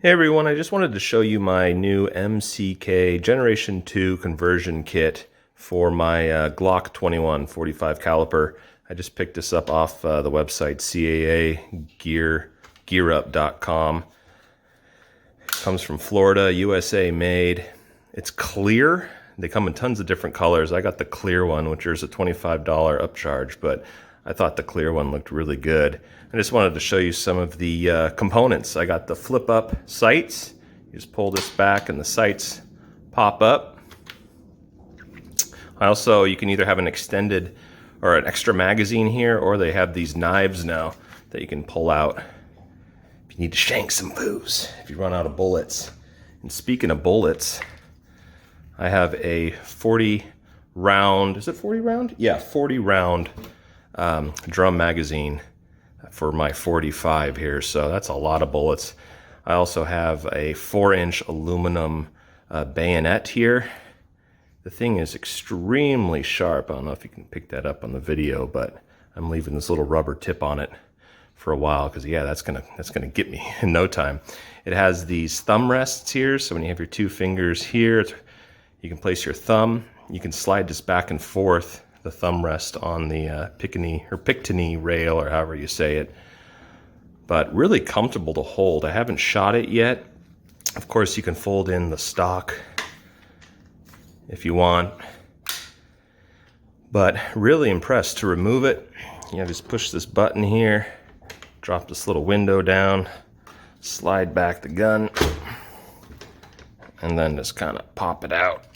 Hey everyone, I just wanted to show you my new MCK Generation 2 conversion kit for my Glock 21 45 caliber. I just picked this up off the website CAA gearup.com. Comes from Florida, USA made. It's clear. They come in tons of different colors. I got the clear one, which is a $25 upcharge, but I thought the clear one looked really good. I just wanted to show you some of the components. I got the flip-up sights. You just pull this back and the sights pop up. You can either have an extended or an extra magazine here, or they have these knives now that you can pull out if you need to shank some foos, if you run out of bullets. And speaking of bullets, I have a 40 round, is it 40 round? Yeah, 40 round drum magazine for my 45 here, so that's a lot of bullets. I also have a 4-inch aluminum bayonet here. The thing is extremely sharp. I don't know if you can pick that up on the video, but I'm leaving this little rubber tip on it for a while because yeah, that's gonna get me in no time. It has these thumb rests here, so when you have your two fingers here, you can place your thumb. You can slide this back and forth, the thumb rest on the Picatinny rail, or however you say it. But really comfortable to hold. I haven't shot it yet. Of course, you can fold in the stock if you want. But really impressed. To remove it, you just push this button here, drop this little window down, slide back the gun, and then just kind of pop it out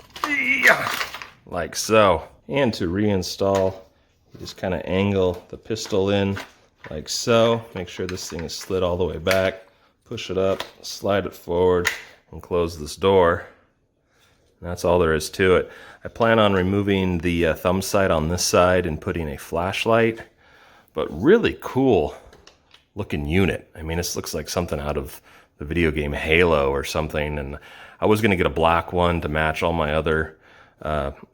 like so. And to reinstall, you just kind of angle the pistol in like so. Make sure this thing is slid all the way back. Push it up, slide it forward, and close this door. And that's all there is to it. I plan on removing the thumb sight on this side and putting a flashlight. But really cool looking unit. I mean, this looks like something out of the video game Halo or something. And I was going to get a black one to match all my other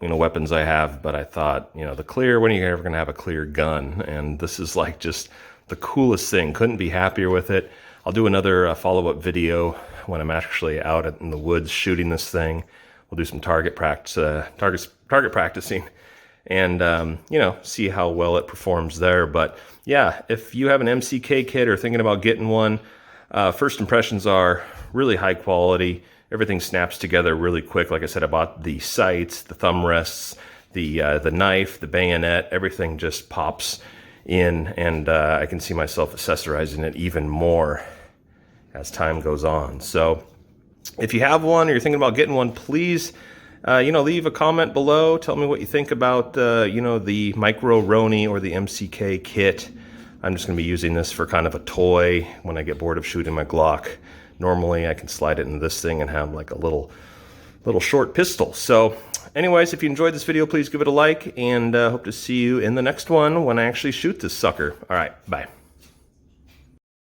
weapons I have, but I thought, the clear, when are you ever going to have a clear gun? And this is like just the coolest thing. Couldn't be happier with it. I'll do another follow-up video when I'm actually out in the woods shooting this thing. We'll do some target practicing, and see how well it performs there. But yeah, if you have an MCK kit or thinking about getting one, first impressions are really high quality. Everything snaps together really quick. Like I said, I bought the sights, the thumb rests, the knife, the bayonet. Everything just pops in, and I can see myself accessorizing it even more as time goes on. So if you have one or you're thinking about getting one, please leave a comment below. Tell me what you think about the Micro Roni or the MCK kit. I'm just going to be using this for kind of a toy when I get bored of shooting my Glock. Normally I can slide it into this thing and have like a little short pistol. So anyways, if you enjoyed this video, please give it a like, and hope to see you in the next one when I actually shoot this sucker. All right, bye.